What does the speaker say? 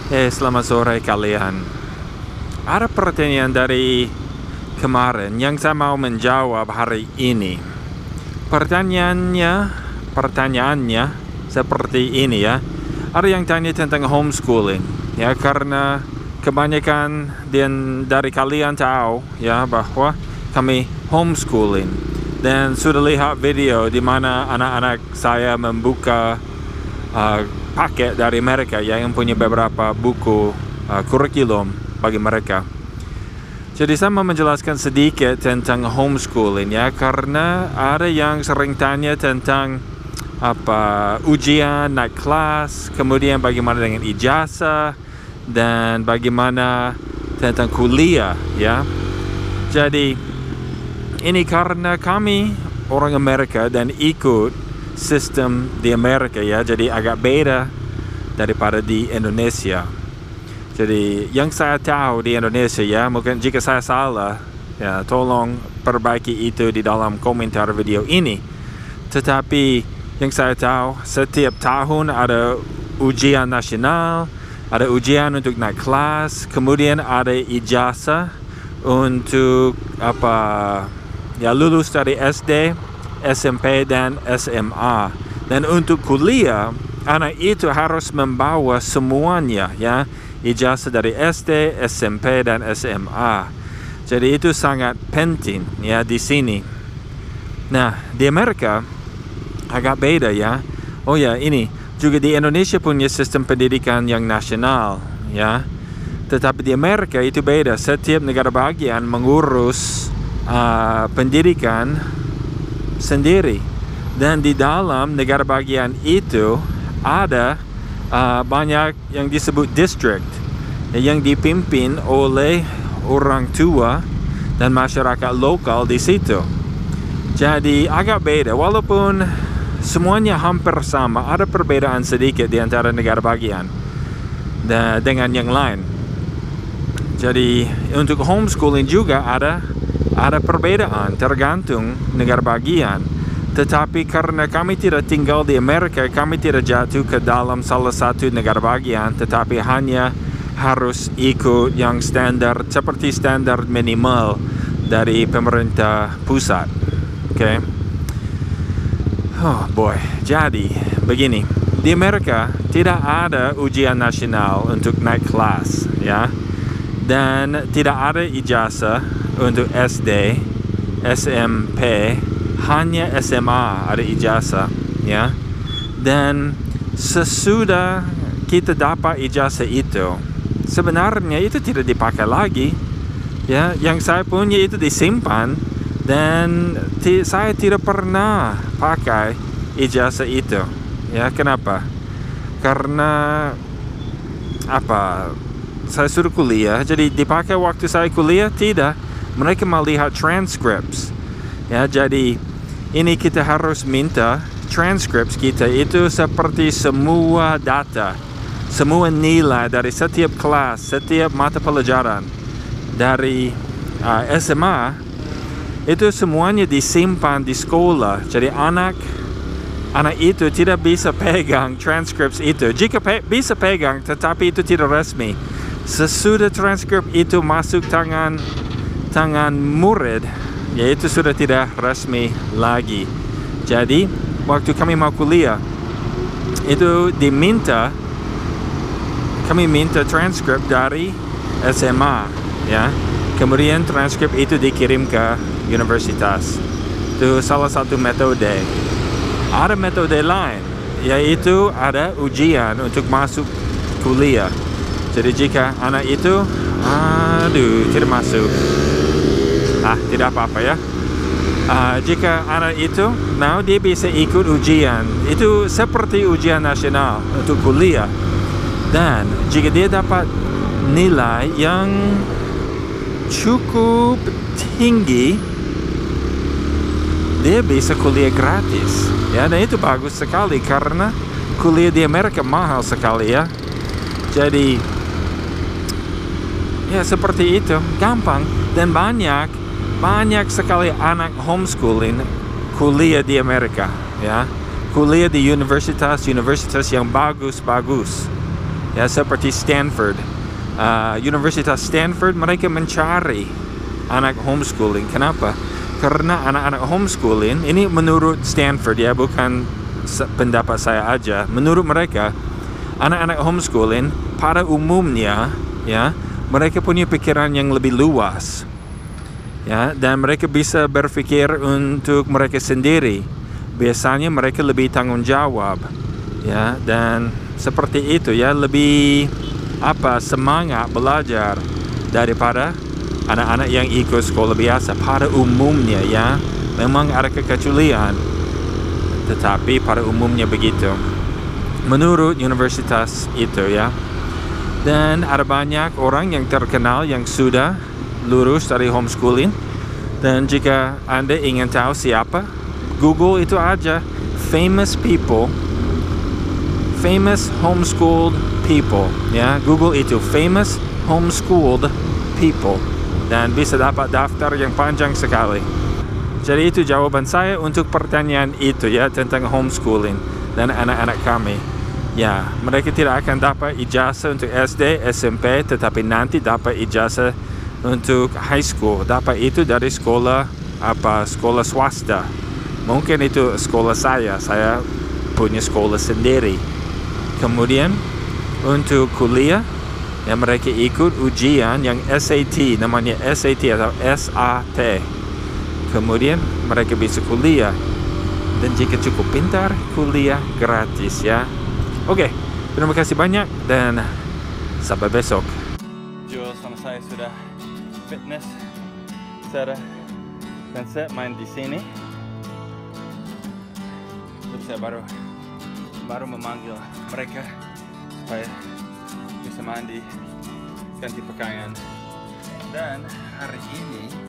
Selamat sore kalian. Ada pertanyaan dari kemarin yang saya mau menjawab hari ini. Pertanyaannya seperti ini ya. Ada yang tanya tentang homeschooling ya, karena kebanyakan dari kalian tahu ya bahwa kami homeschooling, dan sudah lihat video di mana anak-anak saya membuka paket dari mereka ya, yang punya beberapa buku kurikulum bagi mereka. Jadi saya mau menjelaskan sedikit tentang homeschooling ya, karena ada yang sering tanya tentang ujian, naik kelas, kemudian bagaimana dengan ijazah, dan bagaimana tentang kuliah ya. Jadi ini karena kami orang Amerika dan ikut sistem di Amerika ya, jadi agak beda daripada di Indonesia. Jadi yang saya tahu di Indonesia ya, mungkin jika saya salah ya, tolong perbaiki itu di dalam komentar video ini. Tetapi yang saya tahu, setiap tahun ada ujian nasional, ada ujian untuk naik kelas, kemudian ada ijazah untuk lulus dari SD, SMP dan SMA. Dan untuk kuliah, anak itu harus membawa semuanya ya, ijazah dari SD, SMP dan SMA. Jadi itu sangat penting ya di sini. Nah, di Amerika agak beda ya. Oh ya, ini juga di Indonesia punya sistem pendidikan yang nasional ya. Tetapi di Amerika itu beda. Setiap negara bagian mengurus pendidikan sendiri, dan di dalam negara bagian itu ada banyak yang disebut district yang dipimpin oleh orang tua dan masyarakat lokal di situ. Jadi agak beda, walaupun semuanya hampir sama, ada perbedaan sedikit di antara negara bagian dengan yang lain. Jadi untuk homeschooling juga ada perbedaan tergantung negara bagian. Tetapi karena kami tidak tinggal di Amerika, kami tidak jatuh ke dalam salah satu negara bagian, tetapi hanya harus ikut yang standar, seperti standar minimal dari pemerintah pusat. Oke. Oh boy. Jadi begini, di Amerika tidak ada ujian nasional untuk naik kelas ya, dan tidak ada ijazah untuk SD, SMP, hanya SMA ada ijazah ya. Dan sesudah kita dapat ijazah itu, sebenarnya itu tidak dipakai lagi ya. Yang saya punya itu disimpan, dan saya tidak pernah pakai ijazah itu ya. Kenapa? Karena saya suruh kuliah, jadi dipakai waktu saya kuliah tidak. Mereka melihat transcripts ya. Jadi ini kita harus minta transcripts kita itu seperti semua data, semua nilai dari setiap kelas, setiap mata pelajaran dari SMA, itu semuanya disimpan di sekolah. Jadi anak itu tidak bisa pegang transcripts itu. Jika bisa pegang, tetapi itu tidak resmi. Sesudah transkrip itu masuk tangan murid, yaitu sudah tidak resmi lagi. Jadi waktu kami mau kuliah itu kami minta transkrip dari SMA ya. Kemudian transkrip itu dikirim ke universitas. Itu salah satu metode. Ada metode lain, yaitu ada ujian untuk masuk kuliah. Jadi jika anak itu tidak masuk, tidak apa-apa ya. Jika anak itu dia bisa ikut ujian, itu seperti ujian nasional untuk kuliah. Dan jika dia dapat nilai yang cukup tinggi, dia bisa kuliah gratis ya. Dan itu bagus sekali, karena kuliah di Amerika mahal sekali ya. Jadi ya seperti itu, gampang. Dan banyak sekali anak homeschooling kuliah di Amerika ya. Kuliah di universitas yang bagus-bagus ya, seperti Stanford. Universitas Stanford, mereka mencari anak homeschooling. Kenapa? Karena anak-anak homeschooling, ini menurut Stanford ya, bukan pendapat saya aja. Menurut mereka, anak-anak homeschooling pada umumnya ya, mereka punya pikiran yang lebih luas ya, dan mereka bisa berpikir untuk mereka sendiri. Biasanya mereka lebih tanggung jawab ya, dan seperti itu ya, lebih semangat belajar daripada anak-anak yang ikut sekolah biasa pada umumnya ya. Memang ada kekecualian, tetapi pada umumnya begitu menurut universitas itu ya. Dan ada banyak orang yang terkenal yang sudah lulus dari homeschooling, dan jika Anda ingin tahu siapa, Google itu aja famous people, famous homeschooled people ya. Google itu famous homeschooled people, dan bisa dapat daftar yang panjang sekali. Jadi itu jawaban saya untuk pertanyaan itu ya, tentang homeschooling dan anak-anak kami ya. Mereka tidak akan dapat ijazah untuk SD, SMP, tetapi nanti dapat ijazah untuk high school. Dapat itu dari sekolah sekolah swasta. Mungkin itu sekolah saya punya sekolah sendiri. Kemudian untuk kuliah ya, mereka ikut ujian yang SAT, namanya SAT atau SAT. Kemudian mereka bisa kuliah, dan jika cukup pintar, kuliah gratis ya. Oke, terima kasih banyak dan sampai besok. Jual sama saya sudah fitness, Sarah dan saya main di sini. Terus saya baru memanggil mereka supaya bisa mandi, ganti pakaian. Dan hari ini